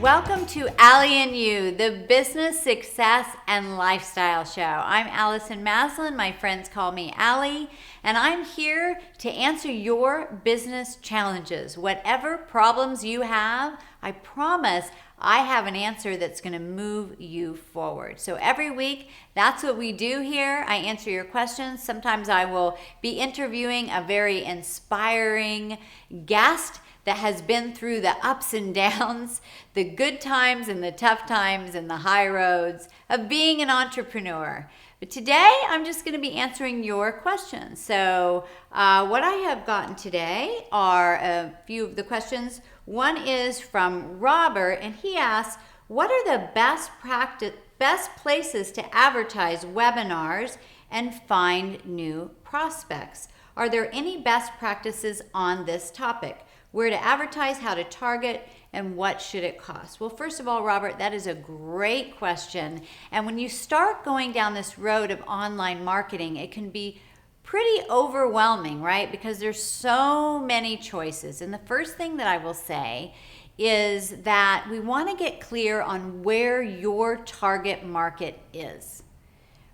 Welcome to Allie You, the business success and lifestyle show. I'm Allison Maslan. My friends call me Allie, and I'm here to answer your business challenges. Whatever problems you have, I promise I have an answer that's going to move you forward. So every week, that's what we do here. I answer your questions. Sometimes I will be interviewing a very inspiring guest that has been through the ups and downs, the good times and the tough times and the high roads of being an entrepreneur. But today, I'm just going to be answering your questions. So what I have gotten today are a few of the questions. One is from Robert, and he asks, what are the best places to advertise webinars and find new prospects? Are there any best practices on this topic? Where to advertise, how to target, and what should it cost? Well, first of all, Robert, that is a great question. And when you start going down this road of online marketing, it can be pretty overwhelming, right? Because there's so many choices. And the first thing that I will say is that we want to get clear on where your target market is,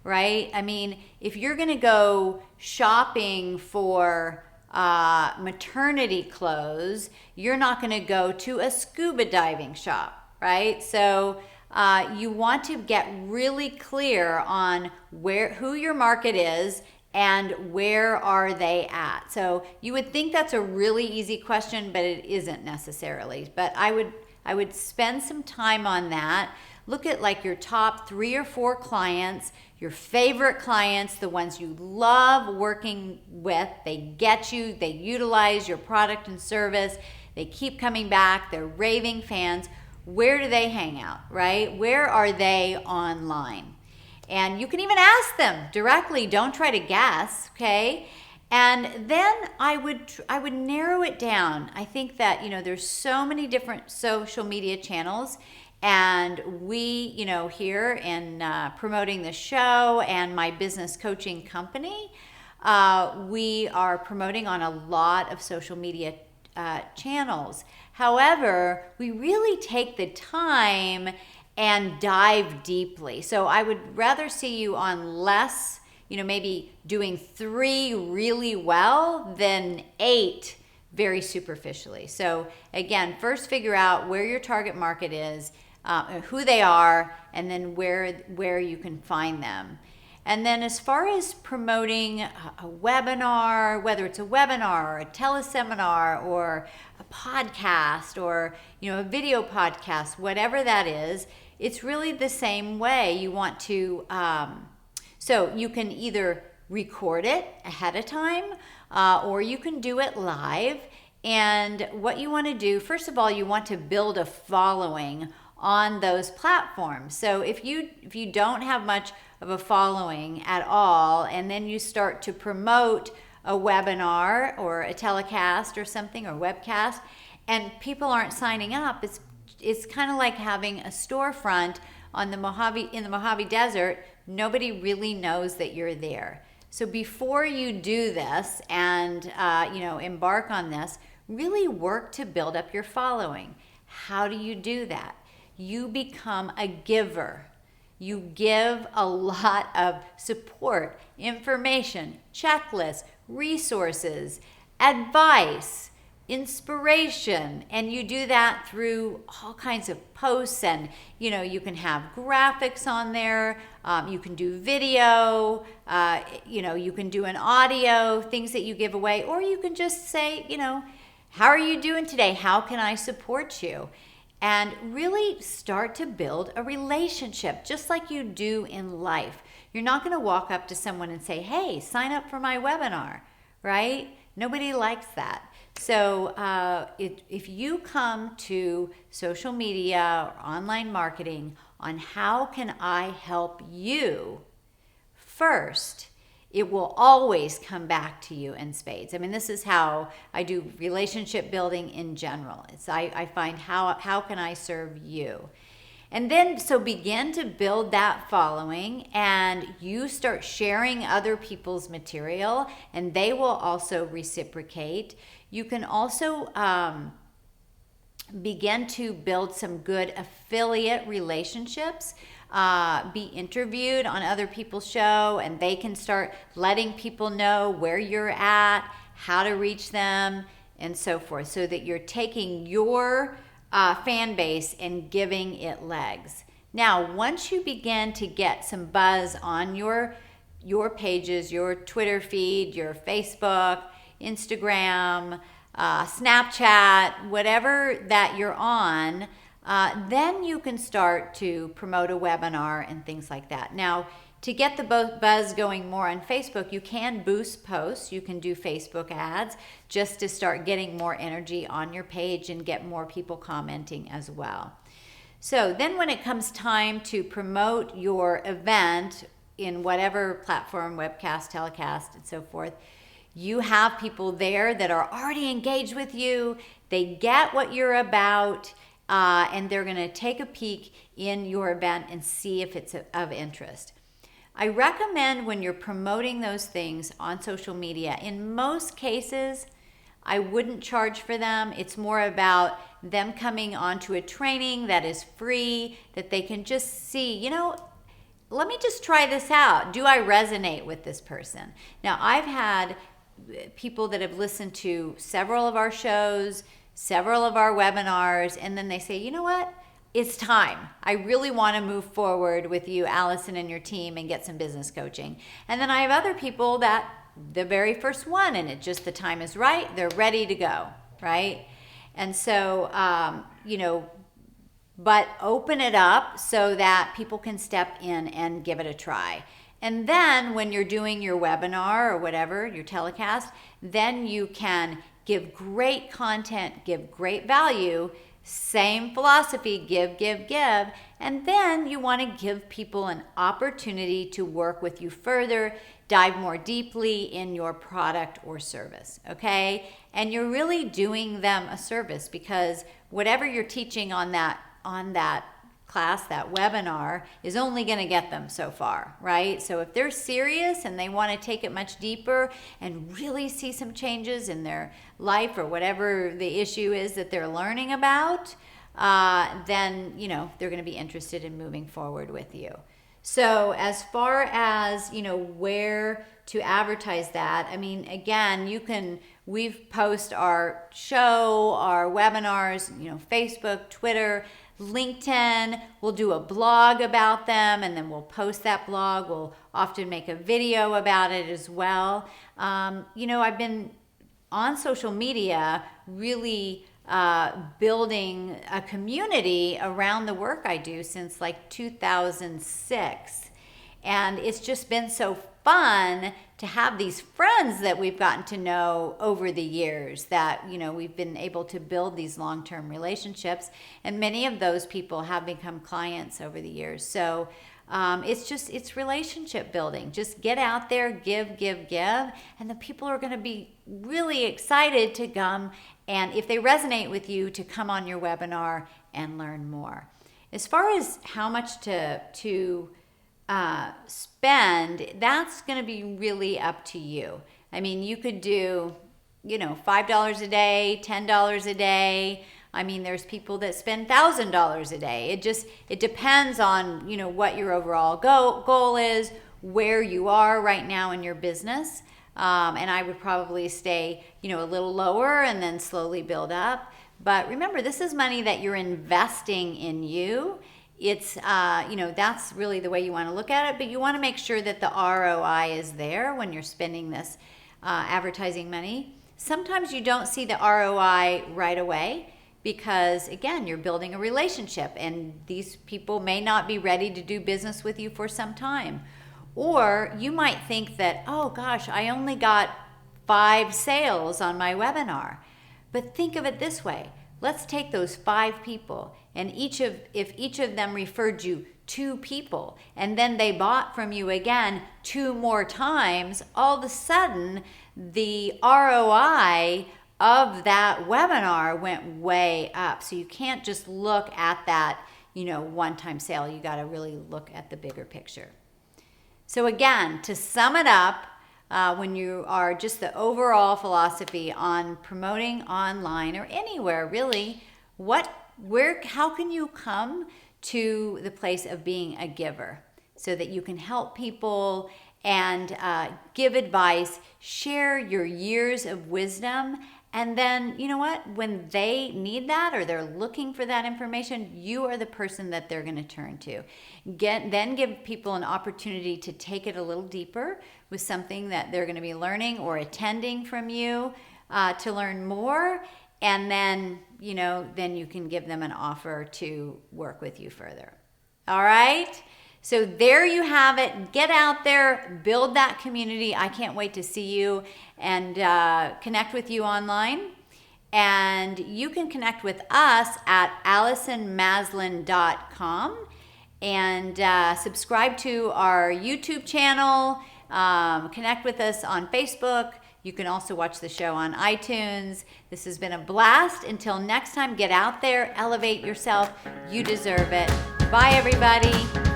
right? I mean, if you're going to go shopping for maternity clothes, you're not going to go to a scuba diving shop, right? So you want to get really clear on who your market is and where are they at. So you would think that's a really easy question, but it isn't necessarily. But I would spend some time on that. Look at like your top 3 or 4 clients, your favorite clients, the ones you love working with. They get you, they utilize your product and service, they keep coming back, they're raving fans. Where do they hang out, right? Where are they online? And you can even ask them directly, don't try to guess, okay? And then I would narrow it down. I think that, there's so many different social media channels. And we, here in promoting the show and my business coaching company, we are promoting on a lot of social media channels. However, we really take the time and dive deeply. So I would rather see you on less, maybe doing 3 really well than 8 very superficially. So again, first figure out where your target market is, who they are, and then where you can find them. And then as far as promoting a webinar, whether it's a webinar or a teleseminar or a podcast or a video podcast, whatever that is, it's really the same way. You want to, so you can either record it ahead of time or you can do it live. And what you want to do, first of all, you want to build a following on those platforms. So if you don't have much of a following at all, and then you start to promote a webinar or a telecast or something or webcast, and people aren't signing up, it's kind of like having a storefront in the Mojave Desert. Nobody really knows that you're there. So before you do this and embark on this, really work to build up your following. How do you do that? You become a giver. You give a lot of support, information, checklists, resources, advice, inspiration, and you do that through all kinds of posts. And you can have graphics on there, you can do video, you can do an audio, things that you give away, or you can just say, how are you doing today? How can I support you? And really start to build a relationship, just like you do in life. You're not going to walk up to someone and say, hey, sign up for my webinar, right? Nobody likes that. So if you come to social media or online marketing on how can I help you first, it will always come back to you in spades. I mean, this is how I do relationship building in general. I find how can I serve you? And then, so begin to build that following, and you start sharing other people's material, and they will also reciprocate. You can also begin to build some good affiliate relationships, be interviewed on other people's show, and they can start letting people know where you're at, how to reach them, and so forth, so that you're taking your fan base and giving it legs. Now, once you begin to get some buzz on your pages, your Twitter feed, your Facebook, Instagram, Snapchat, whatever that you're on, then you can start to promote a webinar and things like that. Now, to get the buzz going more on Facebook, you can boost posts. You can do Facebook ads just to start getting more energy on your page and get more people commenting as well. So then when it comes time to promote your event in whatever platform, webcast, telecast, and so forth, you have people there that are already engaged with you. They get what you're about, and they're going to take a peek in your event and see if it's of interest. I recommend when you're promoting those things on social media, in most cases, I wouldn't charge for them. It's more about them coming onto a training that is free, that they can just see, let me just try this out. Do I resonate with this person? Now, I've had people that have listened to several of our shows, several of our webinars, and then they say, you know what? It's time. I really want to move forward with you, Allison, and your team and get some business coaching. And then I have other people that the very first one, and it just, the time is right. They're ready to go, right? And so, but open it up so that people can step in and give it a try. And then when you're doing your webinar or whatever, your telecast, then you can give great content, give great value, same philosophy, give, and then you want to give people an opportunity to work with you further, dive more deeply in your product or service, okay? And you're really doing them a service, because whatever you're teaching on that class, that webinar, is only going to get them so far, right? So if they're serious and they want to take it much deeper and really see some changes in their life or whatever the issue is that they're learning about, then, they're going to be interested in moving forward with you. So as far as, where to advertise that, I mean, again, we've post our show, our webinars, Facebook, Twitter, LinkedIn. We'll do a blog about them, and then we'll post that blog. We'll often make a video about it as well. I've been on social media really building a community around the work I do since like 2006. And it's just been so fun to have these friends that we've gotten to know over the years, that, we've been able to build these long-term relationships. And many of those people have become clients over the years. So it's relationship building. Just get out there, give, and the people are going to be really excited to come, and if they resonate with you, to come on your webinar and learn more. As far as how much to spend, that's going to be really up to you. I mean, you could do, $5 a day, $10 a day. I mean, there's people that spend $1,000 a day. It depends on, what your overall goal is, where you are right now in your business. And I would probably stay, a little lower and then slowly build up. But remember, this is money that you're investing in you. It's, that's really the way you want to look at it. But you want to make sure that the ROI is there when you're spending this advertising money. Sometimes you don't see the ROI right away, because, again, you're building a relationship and these people may not be ready to do business with you for some time. Or you might think that, oh gosh, I only got 5 sales on my webinar. But think of it this way. Let's take those 5 people, and if each of them referred you 2 people, and then they bought from you again 2 more times, all of a sudden the ROI of that webinar went way up. So you can't just look at that, one-time sale. You got to really look at the bigger picture. So again, to sum it up, when you are just the overall philosophy on promoting online or anywhere really, how can you come to the place of being a giver so that you can help people and give advice, share your years of wisdom. And then, you know what? When they need that or they're looking for that information, you are the person that they're going to turn to. Then give people an opportunity to take it a little deeper with something that they're going to be learning or attending from you to learn more. And then, then you can give them an offer to work with you further. All right? So there you have it. Get out there, build that community. I can't wait to see you and connect with you online. And you can connect with us at AllisonMaslan.com and subscribe to our YouTube channel. Connect with us on Facebook. You can also watch the show on iTunes. This has been a blast. Until next time, get out there, elevate yourself. You deserve it. Bye, everybody.